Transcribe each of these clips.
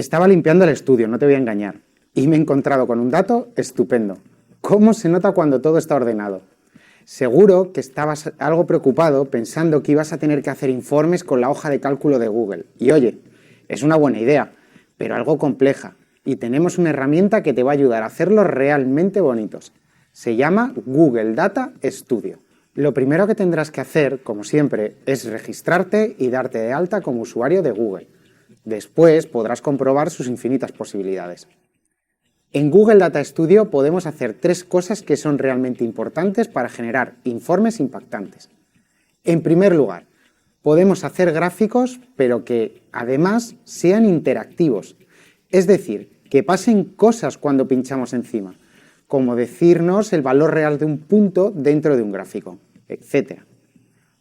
Estaba limpiando el estudio, no te voy a engañar, y me he encontrado con un dato estupendo. ¿Cómo se nota cuando todo está ordenado? Seguro que estabas algo preocupado pensando que ibas a tener que hacer informes con la hoja de cálculo de Google. Y oye, es una buena idea, pero algo compleja. Y tenemos una herramienta que te va a ayudar a hacerlos realmente bonitos. Se llama Google Data Studio. Lo primero que tendrás que hacer, como siempre, es registrarte y darte de alta como usuario de Google. Después podrás comprobar sus infinitas posibilidades. En Google Data Studio podemos hacer tres cosas que son realmente importantes para generar informes impactantes. En primer lugar, podemos hacer gráficos, pero que además sean interactivos, es decir, que pasen cosas cuando pinchamos encima, como decirnos el valor real de un punto dentro de un gráfico, etc.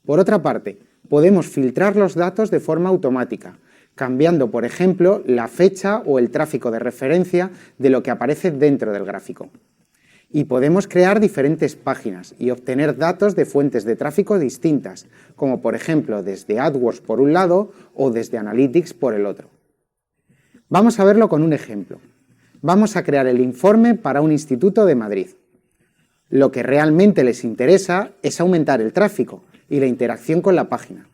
Por otra parte, podemos filtrar los datos de forma automática, cambiando, por ejemplo, la fecha o el tráfico de referencia de lo que aparece dentro del gráfico. Y podemos crear diferentes páginas y obtener datos de fuentes de tráfico distintas, como por ejemplo desde AdWords por un lado o desde Analytics por el otro. Vamos a verlo con un ejemplo. Vamos a crear el informe para un instituto de Madrid. Lo que realmente les interesa es aumentar el tráfico y la interacción con la página,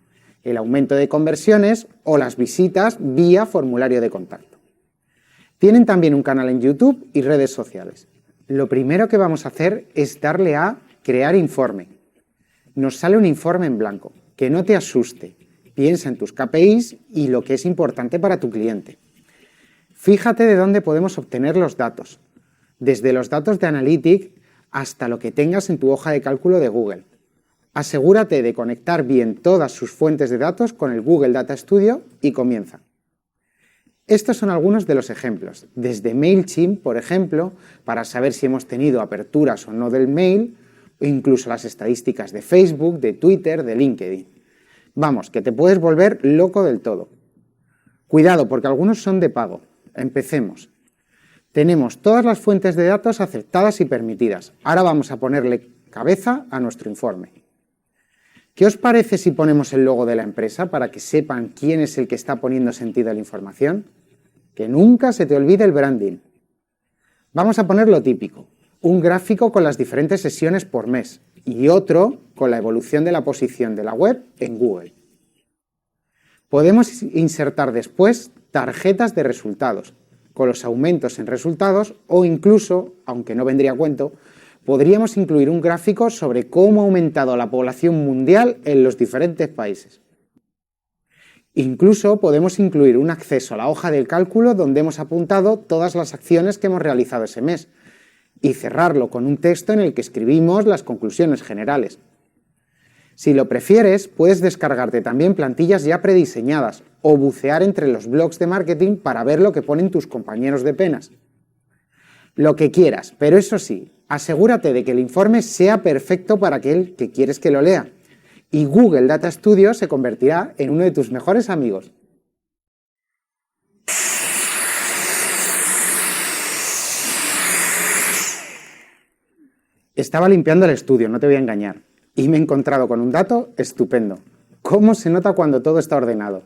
el aumento de conversiones o las visitas vía formulario de contacto. Tienen también un canal en YouTube y redes sociales. Lo primero que vamos a hacer es darle a Crear informe. Nos sale un informe en blanco. Que no te asuste. Piensa en tus KPIs y lo que es importante para tu cliente. Fíjate de dónde podemos obtener los datos, desde los datos de Analytics hasta lo que tengas en tu hoja de cálculo de Google. Asegúrate de conectar bien todas sus fuentes de datos con el Google Data Studio y comienza. Estos son algunos de los ejemplos, desde MailChimp, por ejemplo, para saber si hemos tenido aperturas o no del mail, o incluso las estadísticas de Facebook, de Twitter, de LinkedIn. Vamos, que te puedes volver loco del todo. Cuidado, porque algunos son de pago. Empecemos. Tenemos todas las fuentes de datos aceptadas y permitidas. Ahora vamos a ponerle cabeza a nuestro informe. ¿Qué os parece si ponemos el logo de la empresa para que sepan quién es el que está poniendo sentido a la información? Que nunca se te olvide el branding. Vamos a poner lo típico, un gráfico con las diferentes sesiones por mes y otro con la evolución de la posición de la web en Google. Podemos insertar después tarjetas de resultados, con los aumentos en resultados o incluso, aunque no vendría a cuento, podríamos incluir un gráfico sobre cómo ha aumentado la población mundial en los diferentes países. Incluso podemos incluir un acceso a la hoja del cálculo donde hemos apuntado todas las acciones que hemos realizado ese mes y cerrarlo con un texto en el que escribimos las conclusiones generales. Si lo prefieres, puedes descargarte también plantillas ya prediseñadas o bucear entre los blogs de marketing para ver lo que ponen tus compañeros de penas. Lo que quieras, pero eso sí, asegúrate de que el informe sea perfecto para aquel que quieres que lo lea. Y Google Data Studio se convertirá en uno de tus mejores amigos. Estaba limpiando el estudio, no te voy a engañar, y me he encontrado con un dato estupendo. ¿Cómo se nota cuando todo está ordenado?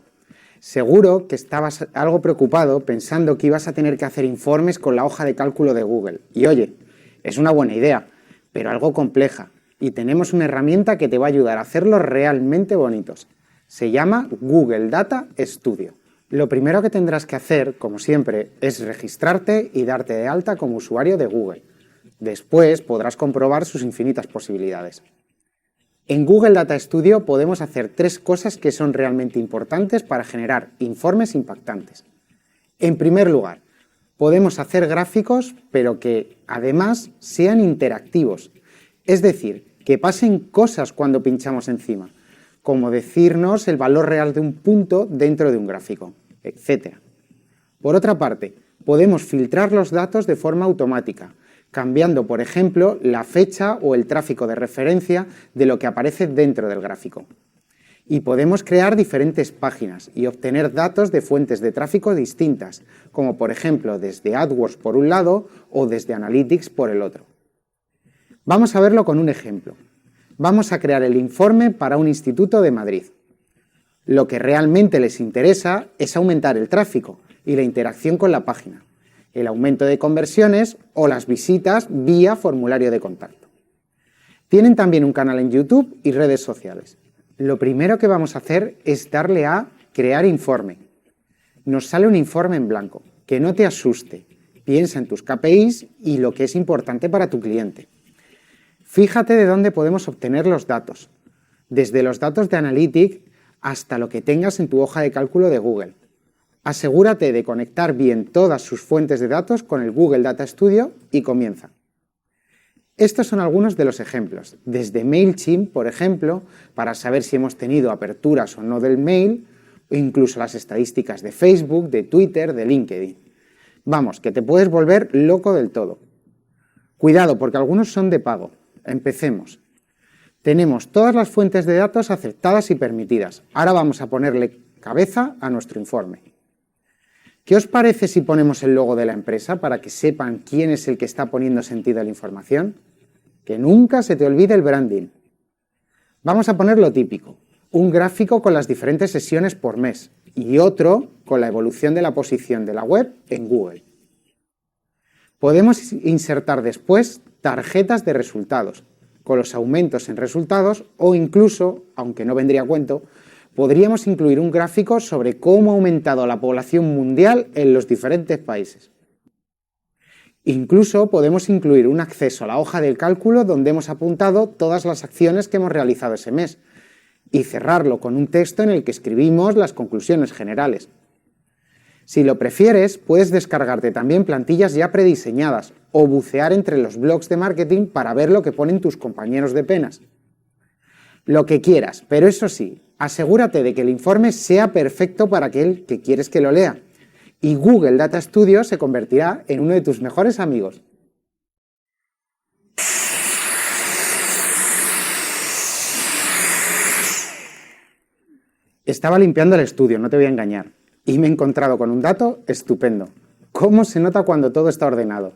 Seguro que estabas algo preocupado pensando que ibas a tener que hacer informes con la hoja de cálculo de Google. Y oye, es una buena idea, pero algo compleja. Y tenemos una herramienta que te va a ayudar a hacerlos realmente bonitos. Se llama Google Data Studio. Lo primero que tendrás que hacer, como siempre, es registrarte y darte de alta como usuario de Google. Después podrás comprobar sus infinitas posibilidades. En Google Data Studio podemos hacer tres cosas que son realmente importantes para generar informes impactantes. En primer lugar, podemos hacer gráficos, pero que además sean interactivos, es decir, que pasen cosas cuando pinchamos encima, como decirnos el valor real de un punto dentro de un gráfico, etc. Por otra parte, podemos filtrar los datos de forma automática, cambiando, por ejemplo, la fecha o el tráfico de referencia de lo que aparece dentro del gráfico. Y podemos crear diferentes páginas y obtener datos de fuentes de tráfico distintas, como por ejemplo desde AdWords por un lado o desde Analytics por el otro. Vamos a verlo con un ejemplo. Vamos a crear el informe para un instituto de Madrid. Lo que realmente les interesa es aumentar el tráfico y la interacción con la página, el aumento de conversiones o las visitas vía formulario de contacto. Tienen también un canal en YouTube y redes sociales. Lo primero que vamos a hacer es darle a crear informe. Nos sale un informe en blanco. Que no te asuste. Piensa en tus KPIs y lo que es importante para tu cliente. Fíjate de dónde podemos obtener los datos. Desde los datos de Analytics hasta lo que tengas en tu hoja de cálculo de Google. Asegúrate de conectar bien todas sus fuentes de datos con el Google Data Studio y comienza. Estos son algunos de los ejemplos. Desde MailChimp, por ejemplo, para saber si hemos tenido aperturas o no del mail, o incluso las estadísticas de Facebook, de Twitter, de LinkedIn. Vamos, que te puedes volver loco del todo. Cuidado, porque algunos son de pago. Empecemos. Tenemos todas las fuentes de datos aceptadas y permitidas. Ahora vamos a ponerle cabeza a nuestro informe. ¿Qué os parece si ponemos el logo de la empresa para que sepan quién es el que está poniendo sentido a la información? Que nunca se te olvide el branding. Vamos a poner lo típico. Un gráfico con las diferentes sesiones por mes y otro con la evolución de la posición de la web en Google. Podemos insertar después tarjetas de resultados, con los aumentos en resultados o incluso, aunque no vendría a cuento, podríamos incluir un gráfico sobre cómo ha aumentado la población mundial en los diferentes países. Incluso podemos incluir un acceso a la hoja del cálculo donde hemos apuntado todas las acciones que hemos realizado ese mes y cerrarlo con un texto en el que escribimos las conclusiones generales. Si lo prefieres, puedes descargarte también plantillas ya prediseñadas o bucear entre los blogs de marketing para ver lo que ponen tus compañeros de penas. Lo que quieras, pero eso sí, asegúrate de que el informe sea perfecto para aquel que quieres que lo lea y Google Data Studio se convertirá en uno de tus mejores amigos. Estaba limpiando el estudio, no te voy a engañar, y me he encontrado con un dato estupendo. ¿Cómo se nota cuando todo está ordenado?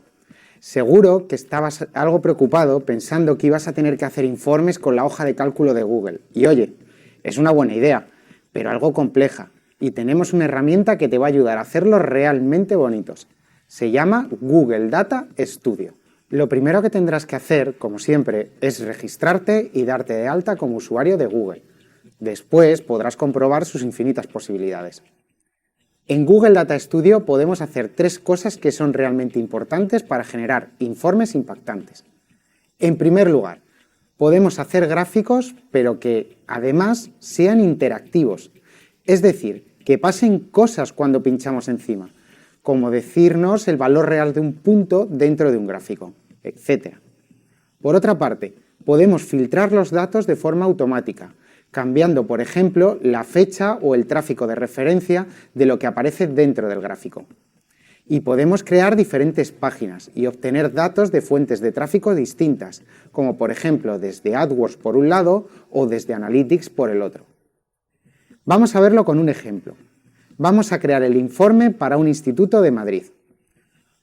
Seguro que estabas algo preocupado pensando que ibas a tener que hacer informes con la hoja de cálculo de Google. Y oye, es una buena idea, pero algo compleja. Y tenemos una herramienta que te va a ayudar a hacerlos realmente bonitos. Se llama Google Data Studio. Lo primero que tendrás que hacer, como siempre, es registrarte y darte de alta como usuario de Google. Después podrás comprobar sus infinitas posibilidades. En Google Data Studio podemos hacer 3 cosas que son realmente importantes para generar informes impactantes. En primer lugar, podemos hacer gráficos, pero que además sean interactivos. Es decir, que pasen cosas cuando pinchamos encima, como decirnos el valor real de un punto dentro de un gráfico, etc. Por otra parte, podemos filtrar los datos de forma automática, cambiando, por ejemplo, la fecha o el tráfico de referencia de lo que aparece dentro del gráfico. Y podemos crear diferentes páginas y obtener datos de fuentes de tráfico distintas, como por ejemplo desde AdWords por un lado o desde Analytics por el otro. Vamos a verlo con un ejemplo. Vamos a crear el informe para un instituto de Madrid.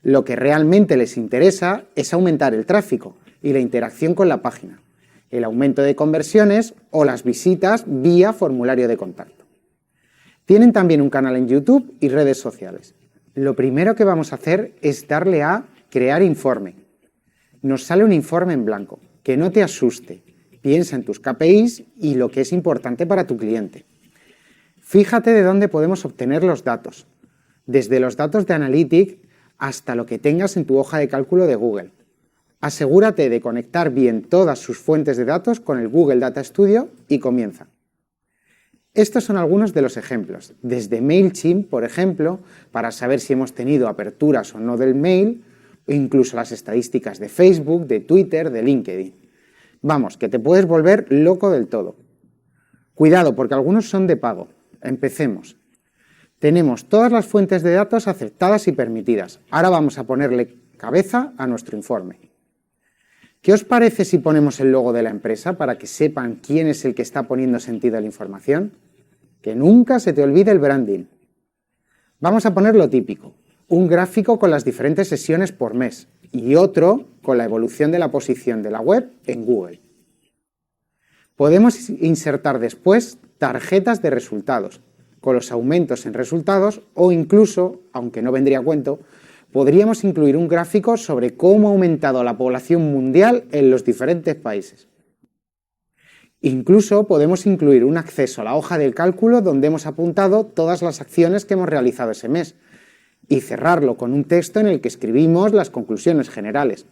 Lo que realmente les interesa es aumentar el tráfico y la interacción con la página, el aumento de conversiones o las visitas vía formulario de contacto. Tienen también un canal en YouTube y redes sociales. Lo primero que vamos a hacer es darle a crear informe. Nos sale un informe en blanco. Que no te asuste. Piensa en tus KPIs y lo que es importante para tu cliente. Fíjate de dónde podemos obtener los datos. Desde los datos de Analytics hasta lo que tengas en tu hoja de cálculo de Google. Asegúrate de conectar bien todas sus fuentes de datos con el Google Data Studio y comienza. Estos son algunos de los ejemplos. Desde MailChimp, por ejemplo, para saber si hemos tenido aperturas o no del mail, o incluso las estadísticas de Facebook, de Twitter, de LinkedIn. Vamos, que te puedes volver loco del todo. Cuidado, porque algunos son de pago. Empecemos. Tenemos todas las fuentes de datos aceptadas y permitidas. Ahora vamos a ponerle cabeza a nuestro informe. ¿Qué os parece si ponemos el logo de la empresa para que sepan quién es el que está poniendo sentido a la información? Que nunca se te olvide el branding. Vamos a poner lo típico. Un gráfico con las diferentes sesiones por mes y otro con la evolución de la posición de la web en Google. Podemos insertar después tarjetas de resultados, con los aumentos en resultados o incluso, aunque no vendría a cuento, podríamos incluir un gráfico sobre cómo ha aumentado la población mundial en los diferentes países. Incluso podemos incluir un acceso a la hoja del cálculo donde hemos apuntado todas las acciones que hemos realizado ese mes y cerrarlo con un texto en el que escribimos las conclusiones generales.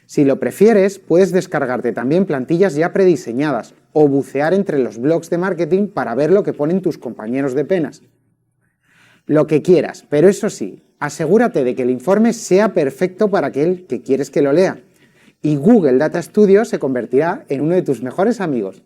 Si lo prefieres, puedes descargarte también plantillas ya prediseñadas o bucear entre los blogs de marketing para ver lo que ponen tus compañeros de penas. Lo que quieras, pero eso sí, asegúrate de que el informe sea perfecto para aquel que quieres que lo lea y Google Data Studio se convertirá en uno de tus mejores amigos.